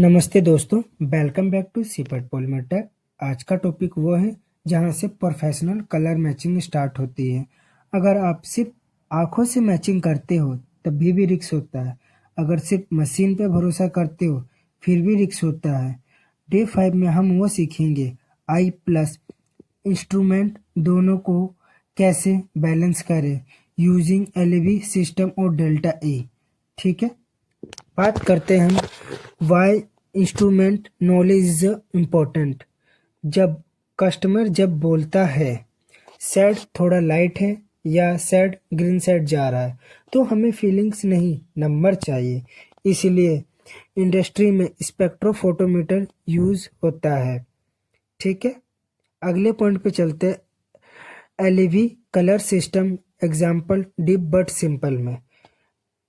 नमस्ते दोस्तों, welcome back to CIPET polymer tag. आज का टॉपिक वो है जहाँ से प्रोफेशनल कलर मैचिंग स्टार्ट होती है। अगर आप सिर्फ आंखों से मैचिंग करते हो तब भी रिस्क होता है। अगर सिर्फ मशीन पे भरोसा करते हो फिर भी रिस्क होता है। डे 5 में हम वो सीखेंगे आई प्लस इंस्ट्रूमेंट दोनों को कैसे बैलेंस करें यूजिंग एलईवी सिस्टम और डेल्टा ए। ठीक है, बात करते हैं हम why instrument knowledge is important. जब बोलता है शेड थोड़ा लाइट है या शेड ग्रीन साइड जा रहा है तो हमें फीलिंग्स नहीं नंबर चाहिए। इसलिए इंडस्ट्री में स्पेक्ट्रोफोटोमीटर यूज होता है। ठीक है, अगले पॉइंट पे चलते। LEV colour system example deep but simple में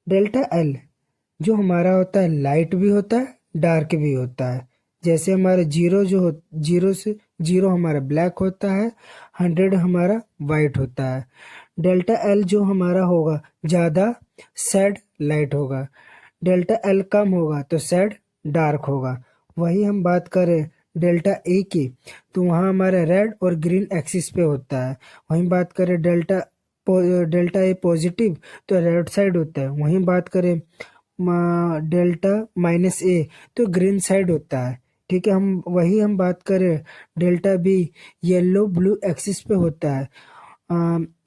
डेल्टा एल जो हमारा होता है लाइट भी होता है डार्क भी होता है। जैसे हमारा जीरो से जीरो हमारा ब्लैक होता है, 100 हमारा वाइट होता है। डेल्टा एल जो हमारा होगा ज़्यादा सैड लाइट होगा, डेल्टा एल कम होगा तो सैड डार्क होगा। वही हम बात करें डेल्टा ए की तो वहाँ हमारा रेड और ग्रीन एक्सिस पे होता है। वहीं बात करें डेल्टा ए पॉजिटिव तो रेड साइड होता है। वहीं बात करें डेल्टा माइनस ए तो ग्रीन साइड होता है। ठीक है, हम बात करें delta B yellow blue axis पे होता है।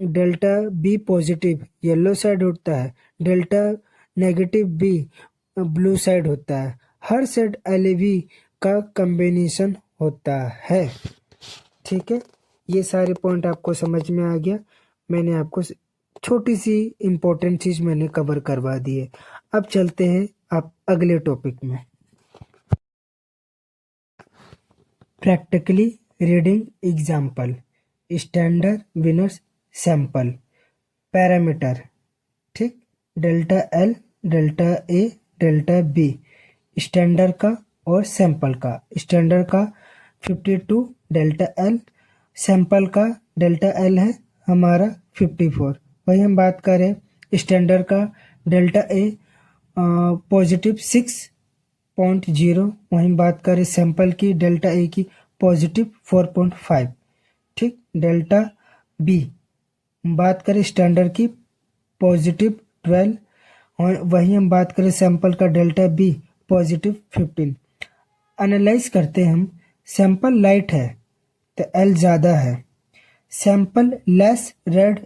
Delta B positive yellow side होता है, delta negative B blue side होता है। हर साइड एलईवी का कॉम्बिनेशन होता है। ठीक है, ये सारे पॉइंट आपको समझ में आ गया। मैंने आपको छोटी सी इम्पोर्टेंट चीज मैंने कवर करवा दी है। अब चलते हैं आप अगले टॉपिक में। Practically reading example standard winners sample parameter. ठीक, delta L delta A delta B standard का और सैंपल का। स्टैंडर्ड का 52, डेल्टा एल सैंपल का डेल्टा एल है हमारा 54। वही हम बात करें स्टैंडर्ड का डेल्टा ए पॉजिटिव 6.0। वहीं बात करें सैंपल की डेल्टा ए की पॉजिटिव 4.5। ठीक, डेल्टा बी बात करें स्टैंडर्ड की पॉजिटिव 12 और वहीं हम बात करें सैंपल का डेल्टा बी पॉजिटिव 15। एनालाइज करते हम, सैंपल लाइट है तो एल ज़्यादा है, सैंपल लेस रेड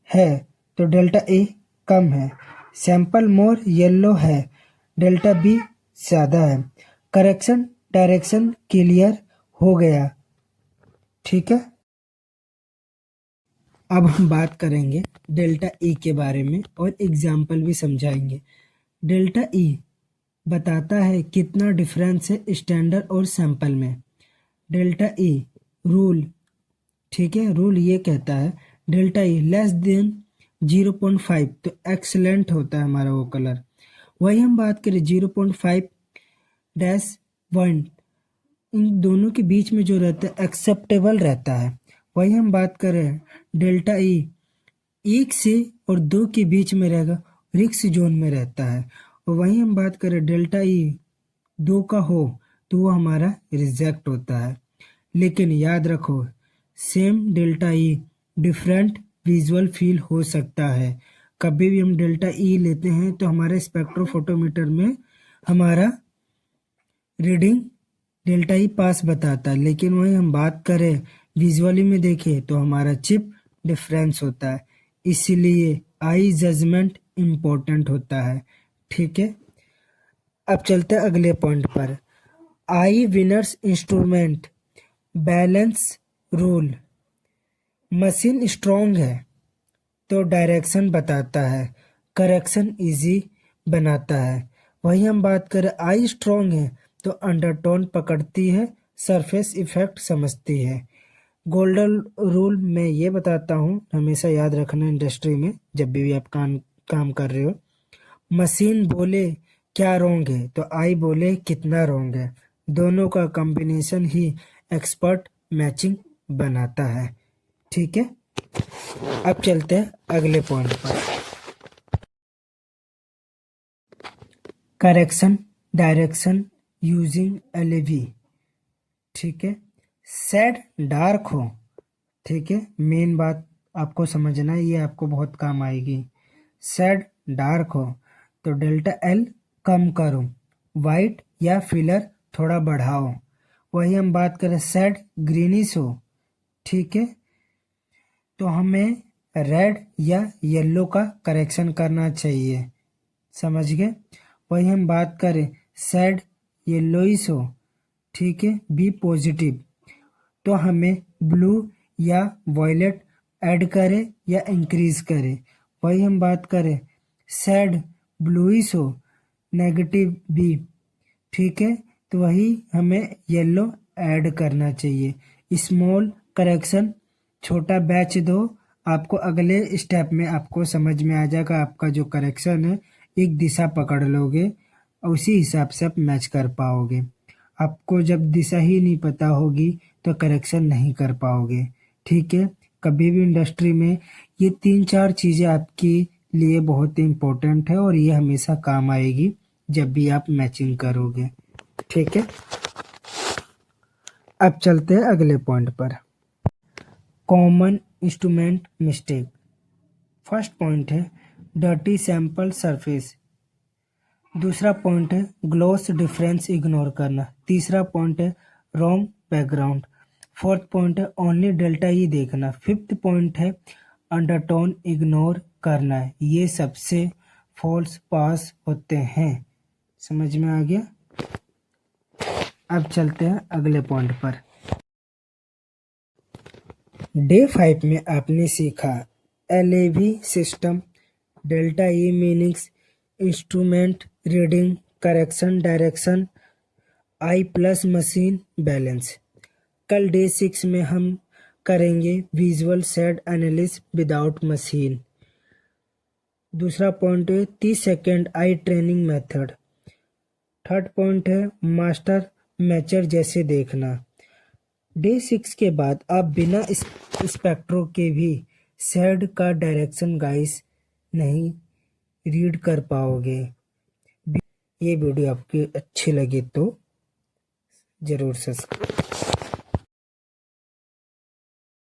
है तो डेल्टा ए कम है, सैंपल मोर येलो है डेल्टा बी ज़्यादा है। करेक्शन डायरेक्शन क्लियर हो गया। ठीक है, अब हम बात करेंगे डेल्टा ई के बारे में और एग्जाम्पल भी समझाएंगे। डेल्टा ई बताता है कितना डिफरेंस है स्टैंडर्ड और सैंपल में। डेल्टा ई रूल, ठीक है, रूल ये कहता है डेल्टा ई लेस देन 0.5 तो एक्सलेंट होता है हमारा वो कलर। वही हम बात करें 0.5-1 इन दोनों के बीच में जो रहता है एक्सेप्टेबल रहता है। वही हम बात करें डेल्टा ई 1 से और 2 के बीच में रहेगा, रिस्क जोन में रहता है। और वही हम बात करें डेल्टा ई 2 का हो तो वो हमारा रिजेक्ट होता है। लेकिन याद रखो same delta E different visual feel हो सकता है। कभी भी हम डेल्टा ई लेते हैं तो हमारे स्पेक्ट्रोफोटोमीटर में हमारा रीडिंग डेल्टा ई पास बताता है, लेकिन वही हम बात करें विजुअली में देखें तो हमारा चिप डिफरेंस होता है। इसीलिए आई जजमेंट इम्पोर्टेंट होता है। ठीक है, अब चलते हैं अगले पॉइंट पर। I winners instrument balance rule. Machine strong है तो डायरेक्शन बताता है, करेक्शन इजी बनाता है। वहीं हम बात करें आई स्ट्रॉन्ग है तो अंडरटोन पकड़ती है, सरफेस इफेक्ट समझती है। गोल्डन रूल मैं ये बताता हूँ, हमेशा याद रखना इंडस्ट्री में जब भी आप काम कर रहे हो। मशीन बोले क्या रोंग है तो आई बोले कितना रोंग है। दोनों का कॉम्बिनेशन ही एक्सपर्ट मैचिंग बनाता है। ठीक है, अब चलते हैं अगले पॉइंट पर। करेक्शन डायरेक्शन यूजिंग LAV, ठीक है। शेड डार्क हो, ठीक है, मेन बात आपको समझना है, ये आपको बहुत काम आएगी। शेड डार्क हो तो डेल्टा L कम करो, वाइट या फिलर थोड़ा बढ़ाओ। वही हम बात करें शेड ग्रीनिश हो, ठीक है, तो हमें रेड या येलो का करेक्शन करना चाहिए, समझ गए। वही हम बात करें शेड येलोइश हो, ठीक है, बी पॉजिटिव, तो हमें ब्लू या वॉयलेट ऐड करें या इंक्रीज करें। वही हम बात करें शेड ब्लूइश हो, नेगेटिव बी, ठीक है, तो वही हमें येलो ऐड करना चाहिए। स्मॉल करेक्शन, छोटा बैच दो, आपको अगले स्टेप में आपको समझ में आ जाएगा। आपका जो करेक्शन है एक दिशा पकड़ लोगे और उसी हिसाब से आप मैच कर पाओगे। आपको जब दिशा ही नहीं पता होगी तो करेक्शन नहीं कर पाओगे, ठीक है। कभी भी इंडस्ट्री में ये 3-4 चीज़ें आपके लिए बहुत इम्पोर्टेंट है और ये हमेशा काम आएगी जब भी आप मैचिंग करोगे, ठीक है। अब चलते हैं अगले पॉइंट पर, common instrument mistake. First point है डर्टी सैंपल सरफेस, दूसरा पॉइंट है ग्लॉस डिफरेंस इग्नोर करना, तीसरा पॉइंट है रॉन्ग बैकग्राउंड, फोर्थ पॉइंट है ओनली डेल्टा ही देखना, फिफ्थ पॉइंट है अंडरटोन इग्नोर करना है। ये सबसे फॉल्स पास होते हैं, समझ में आ गया। अब चलते हैं अगले पॉइंट पर। डे 5 में आपने सीखा LAV system, delta E meanings, instrument reading, correction, direction, I plus machine balance. कल डे 6 में हम करेंगे visual shade analysis without machine. दूसरा पॉइंट है 30 second eye training method. Third point है मास्टर मैचर जैसे देखना। डे 6 के बाद आप बिना स्पेक्ट्रो के भी शेड का डायरेक्शन गाइस नहीं रीड कर पाओगे। ये वीडियो आपकी अच्छी लगी तो जरूर सब्सक्राइब